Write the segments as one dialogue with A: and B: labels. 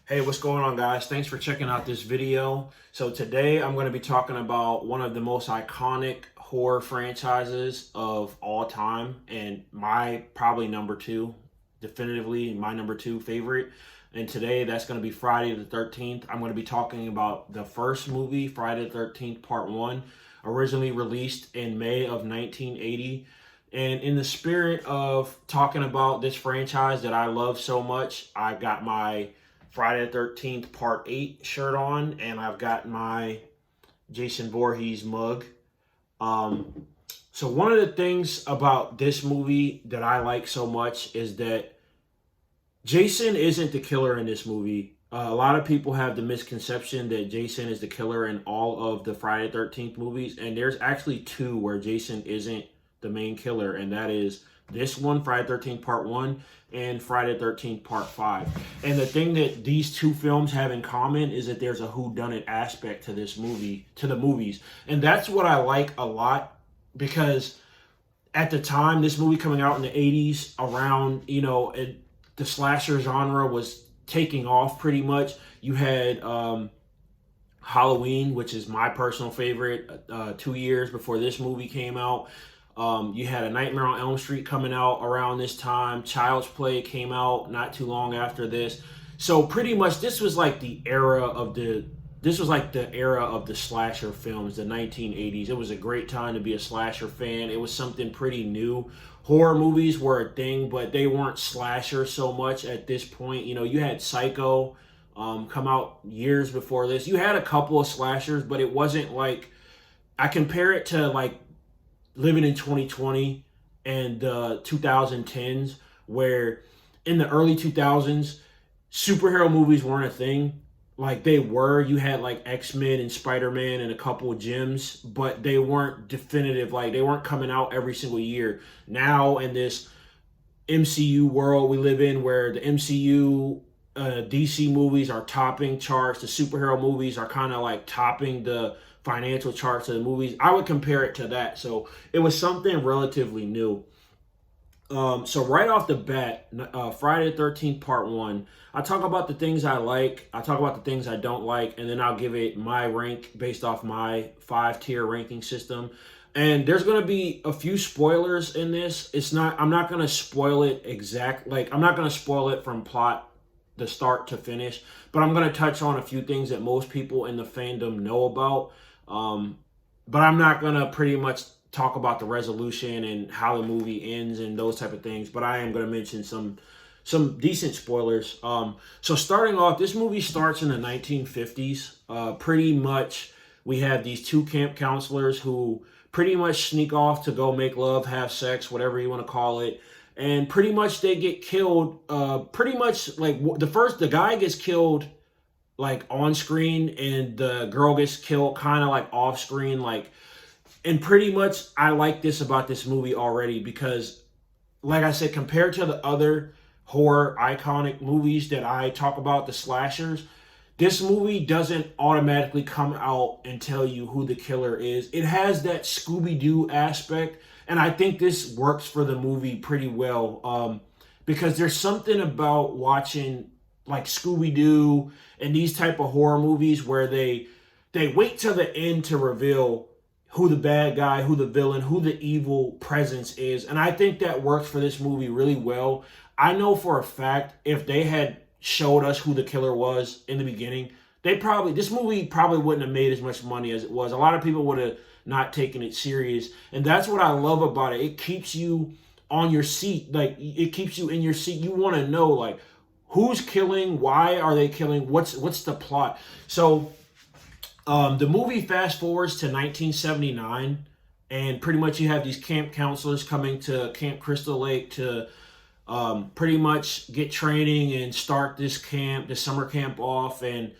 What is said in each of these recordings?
A: Hey, what's going on, guys? Thanks for checking out this video. So today I'm going to be talking about one of the most iconic horror franchises of all time and my probably number two, definitively my number two favorite. And today that's going to be Friday the 13th. I'm going to be talking about the first movie, Friday the 13th Part 1, originally released in May of 1980. And in the spirit of talking about this franchise that I love so much, I got my Friday the 13th Part 8 shirt on, and I've got my Jason Voorhees mug. So one of the things about this movie that I like so much is that Jason isn't the killer in this movie. A lot of people have the misconception that Jason is the killer in all of the Friday the 13th movies, and there's actually two where Jason isn't the main killer, and that is this one, Friday the 13th Part 1, and Friday the 13th Part 5. And the thing that these two films have in common is that there's a whodunit aspect to this movie, to the movies. And that's what I like a lot, because at the time, this movie coming out in the 80s, around, the slasher genre was taking off pretty much. You had Halloween, which is my personal favorite, 2 years before this movie came out. You had A Nightmare on Elm Street coming out around this time. Child's Play came out not too long after this. So pretty much this was like the era of the slasher films, the 1980s. It was a great time to be a slasher fan. It was something pretty new. Horror movies were a thing, but they weren't slasher so much at this point. You had Psycho come out years before this. You had a couple of slashers, but it wasn't like, I compare it to like living in 2020 and the 2010s, where in the early 2000s, superhero movies weren't a thing. Like they were, you had like X-Men and Spider-Man and a couple of gems, but they weren't definitive. Like they weren't coming out every single year. Now in this MCU world we live in, where the MCU DC movies are topping charts, the superhero movies are kind of like topping the financial charts of the movies. I would compare it to that. So it was something relatively new. So right off the bat, Friday the 13th Part 1, I talk about the things I like, I talk about the things I don't like, and then I'll give it my rank based off my 5-tier ranking system. And there's going to be a few spoilers in this. I'm not going to spoil it I'm not going to spoil it from plot, the start to finish, but I'm going to touch on a few things that most people in the fandom know about. But I'm not going to pretty much talk about the resolution and how the movie ends and those type of things, but I am going to mention some decent spoilers. So starting off, this movie starts in the 1950s. Pretty much we have these two camp counselors who pretty much sneak off to go make love, have sex, whatever you want to call it. And pretty much they get killed. Pretty much like the guy gets killed like on screen, and the girl gets killed kind of like off screen. And pretty much I like this about this movie already, because like I said, compared to the other horror iconic movies that I talk about, the slashers, this movie doesn't automatically come out and tell you who the killer is. It has that Scooby-Doo aspect, and I think this works for the movie pretty well, because there's something about watching like Scooby-Doo and these type of horror movies where they wait till the end to reveal who the bad guy, who the villain, who the evil presence is. And I think that works for this movie really well. I know for a fact if they had showed us who the killer was in the beginning, this movie probably wouldn't have made as much money as it was. A lot of people would have not taken it serious. And that's what I love about it. It keeps you on your seat. Like it keeps you in your seat. You want to know like who's killing, why are they killing, what's the plot. So the movie fast forwards to 1979, and pretty much you have these camp counselors coming to Camp Crystal Lake to pretty much get training and start this summer camp off. And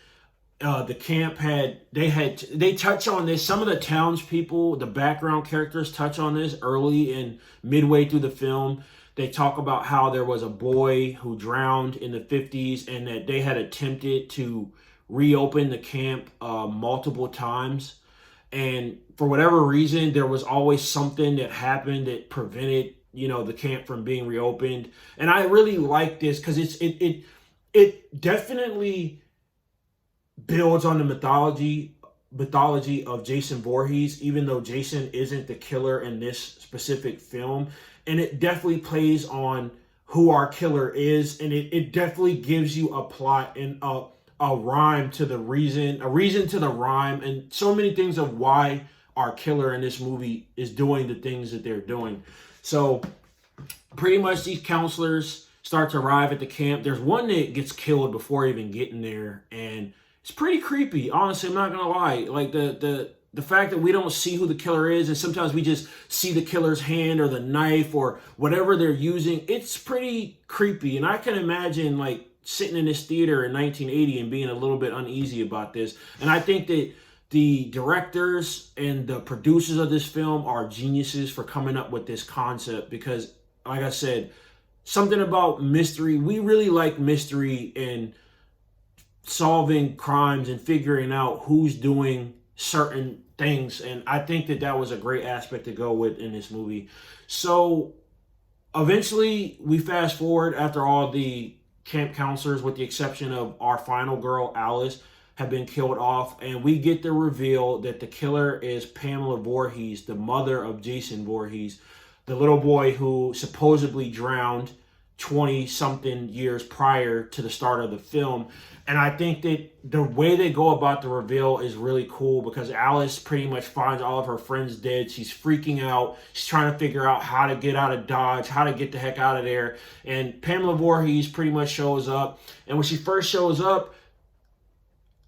A: the camp they touch on this. Some of the townspeople, the background characters touch on this early and midway through the film. They talk about how there was a boy who drowned in the 50s, and that they had attempted to reopen the camp multiple times. And for whatever reason, there was always something that happened that prevented, the camp from being reopened. And I really like this because it it definitely builds on the mythology of Jason Voorhees, even though Jason isn't the killer in this specific film. And it definitely plays on who our killer is, and it definitely gives you a plot and a rhyme to the reason, a reason to the rhyme, and so many things of why our killer in this movie is doing the things that they're doing. So pretty much these counselors start to arrive at the camp. There's one that gets killed before even getting there, and it's pretty creepy. Honestly, I'm not gonna lie. Like the fact that we don't see who the killer is, and sometimes we just see the killer's hand or the knife or whatever they're using, it's pretty creepy. And I can imagine like sitting in this theater in 1980 and being a little bit uneasy about this. And I think that the directors and the producers of this film are geniuses for coming up with this concept because, like I said, something about mystery. We really like mystery and solving crimes and figuring out who's doing certain things, and I think that that was a great aspect to go with in this movie. So eventually we fast forward after all the camp counselors, with the exception of our final girl Alice, have been killed off, and we get the reveal that the killer is Pamela Voorhees, the mother of Jason Voorhees, the little boy who supposedly drowned 20 something years prior to the start of the film. And I think that the way they go about the reveal is really cool because Alice pretty much finds all of her friends dead. She's freaking out. She's trying to figure out how to get out of Dodge, how to get the heck out of there. And Pamela Voorhees pretty much shows up. And when she first shows up,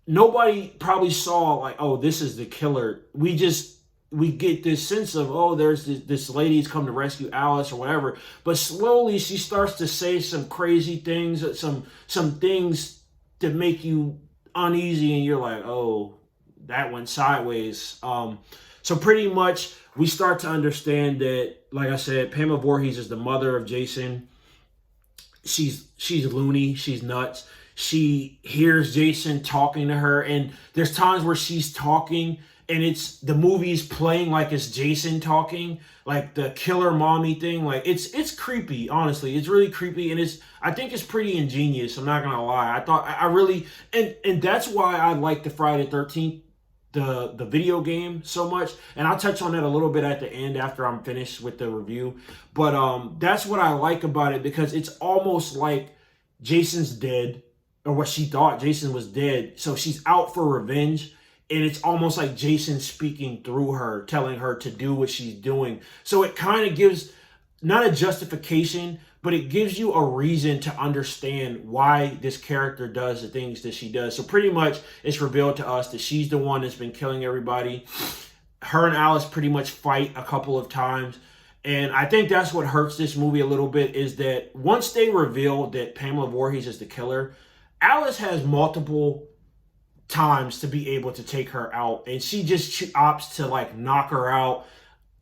A: nobody probably saw like, oh, this is the killer. We get this sense of, oh, there's this lady's come to rescue Alice or whatever. But slowly she starts to say some crazy things, some things that make you uneasy, and you're like, oh, that went sideways. So pretty much we start to understand that, like I said, Pamela Voorhees is the mother of Jason. She's loony, she's nuts. She hears Jason talking to her, and there's times where she's talking and it's the movie's playing like it's Jason talking, like the killer mommy thing. Like it's creepy, honestly. It's really creepy, and I think it's pretty ingenious. I'm not gonna lie. I thought I really and that's why I like the Friday the 13th, the video game, so much. And I'll touch on that a little bit at the end after I'm finished with the review. But that's what I like about it, because it's almost like Jason's dead, or what she thought Jason was dead. So she's out for revenge. And it's almost like Jason speaking through her, telling her to do what she's doing. So it kind of gives, not a justification, but it gives you a reason to understand why this character does the things that she does. So pretty much it's revealed to us that she's the one that's been killing everybody. Her and Alice pretty much fight a couple of times. And I think that's what hurts this movie a little bit, is that once they reveal that Pamela Voorhees is the killer, Alice has multiple times to be able to take her out, and she just opts to like knock her out.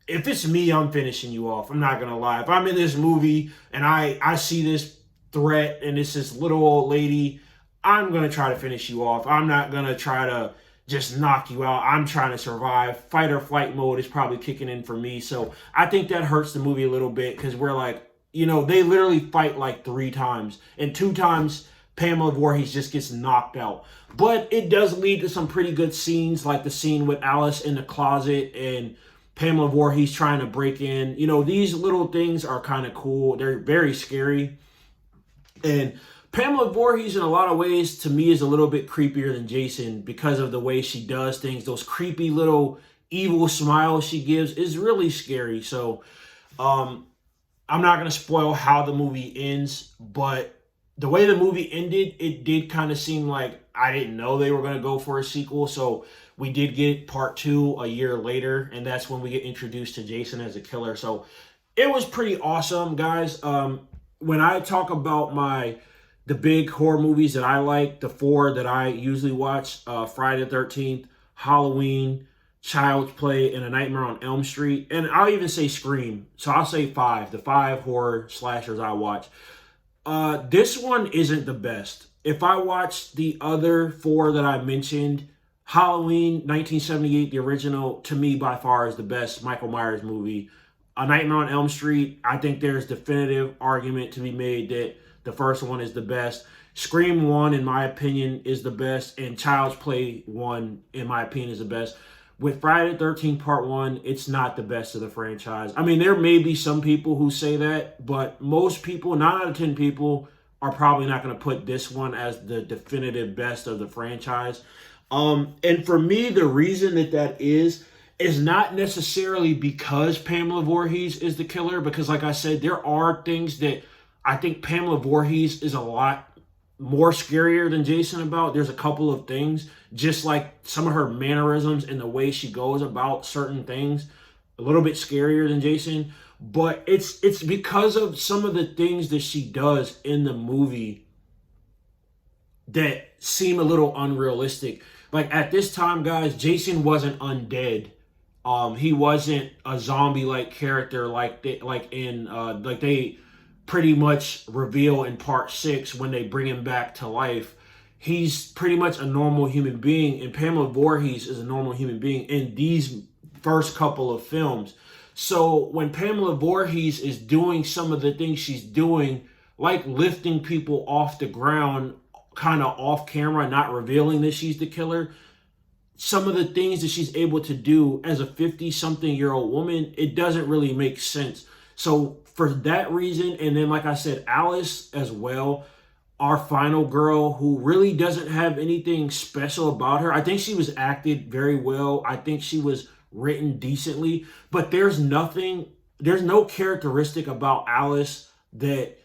A: If it's me, I'm finishing you off. I'm not gonna lie. If I'm in this movie and I see this threat and it's this little old lady, I'm gonna try to finish you off. I'm not gonna try to just knock you out. I'm trying to survive. Fight or flight mode is probably kicking in for me. So I think that hurts the movie a little bit, because we're like, they literally fight like 3 times, and 2 times Pamela Voorhees just gets knocked out. But it does lead to some pretty good scenes, like the scene with Alice in the closet and Pamela Voorhees trying to break in. These little things are kind of cool. They're very scary. And Pamela Voorhees, in a lot of ways, to me, is a little bit creepier than Jason because of the way she does things. Those creepy little evil smiles she gives is really scary. So I'm not going to spoil how the movie ends, but the way the movie ended, it did kind of seem like I didn't know they were going to go for a sequel. So we did get part 2 a year later, and that's when we get introduced to Jason as a killer. So it was pretty awesome, guys. When I talk about the big horror movies that I like, the 4 that I usually watch, Friday the 13th, Halloween, Child's Play, and A Nightmare on Elm Street, and I'll even say Scream. So I'll say 5, the 5 horror slashers I watch. This one isn't the best. If I watch the other 4 that I mentioned, Halloween, 1978, the original, to me by far is the best Michael Myers movie. A Nightmare on Elm Street, I think there's definitive argument to be made that the first one is the best. Scream 1, in my opinion, is the best, and Child's Play 1, in my opinion, is the best. With Friday the 13th Part 1, it's not the best of the franchise. I mean, there may be some people who say that, but most people, 9 out of 10 people, are probably not going to put this one as the definitive best of the franchise. And for me, the reason that is not necessarily because Pamela Voorhees is the killer, because like I said, there are things that I think Pamela Voorhees is a lot more scarier than Jason about. There's a couple of things, just like some of her mannerisms and the way she goes about certain things, a little bit scarier than Jason. But it's because of some of the things that she does in the movie that seem a little unrealistic. Like at this time, guys, Jason wasn't undead. He wasn't a zombie-like character like they pretty much reveal in Part 6 when they bring him back to life. He's pretty much a normal human being, and Pamela Voorhees is a normal human being in these first couple of films. So when Pamela Voorhees is doing some of the things she's doing, like lifting people off the ground, kind of off camera, not revealing that she's the killer, some of the things that she's able to do as a 50-something-year-old woman, it doesn't really make sense. So for that reason, and then like I said, Alice as well, our final girl, who really doesn't have anything special about her. I think she was acted very well. I think she was written decently, but there's no characteristic about Alice that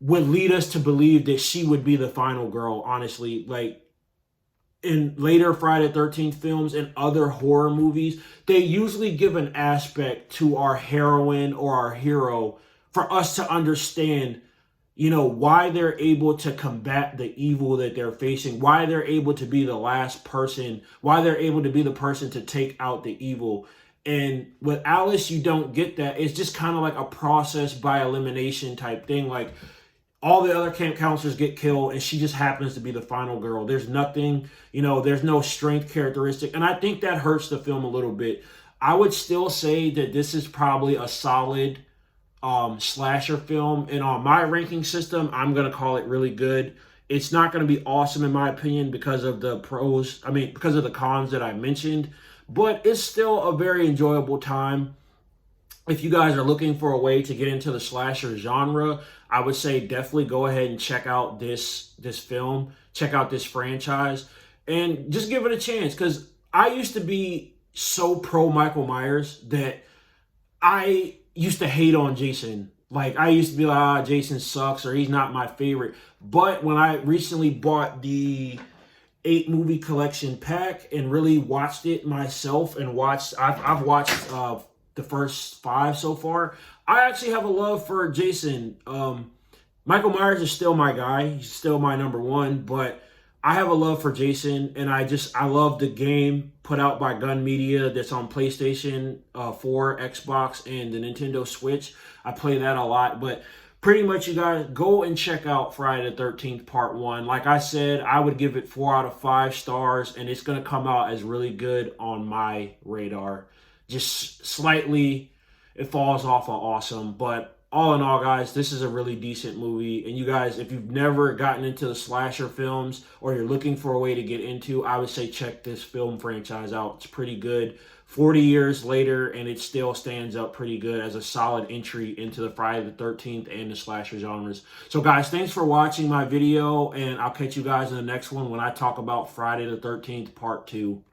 A: would lead us to believe that she would be the final girl, honestly. Like, in later Friday the 13th films and other horror movies, they usually give an aspect to our heroine or our hero for us to understand, why they're able to combat the evil that they're facing, why they're able to be the last person, why they're able to be the person to take out the evil. And with Alice, you don't get that. It's just kind of like a process by elimination type thing. Like, all the other camp counselors get killed, and she just happens to be the final girl. There's nothing, there's no strength characteristic. And I think that hurts the film a little bit. I would still say that this is probably a solid slasher film. And on my ranking system, I'm going to call it really good. It's not going to be awesome, in my opinion, because of the because of the cons that I mentioned. But it's still a very enjoyable time. If you guys are looking for a way to get into the slasher genre, I would say definitely go ahead and check out this film, check out this franchise, and just give it a chance. Because I used to be so pro Michael Myers that I used to hate on Jason. Like, I used to be like, Jason sucks, or he's not my favorite. But when I recently bought the 8-movie collection pack and really watched it myself, and I've watched the first 5 so far, I actually have a love for Jason. Michael Myers is still my guy. He's still my number one, but I have a love for Jason, and I love the game put out by Gun Media that's on PlayStation 4, Xbox, and the Nintendo Switch. I play that a lot, but pretty much, you guys, go and check out Friday the 13th Part 1. Like I said, I would give it 4 out of 5 stars, and it's going to come out as really good on my radar. Just slightly, it falls off of awesome. But all in all, guys, this is a really decent movie. And you guys, if you've never gotten into the slasher films, or you're looking for a way to get into, I would say check this film franchise out. It's pretty good. 40 years later, and it still stands up pretty good as a solid entry into the Friday the 13th and the slasher genres. So guys, thanks for watching my video, and I'll catch you guys in the next one when I talk about Friday the 13th Part 2.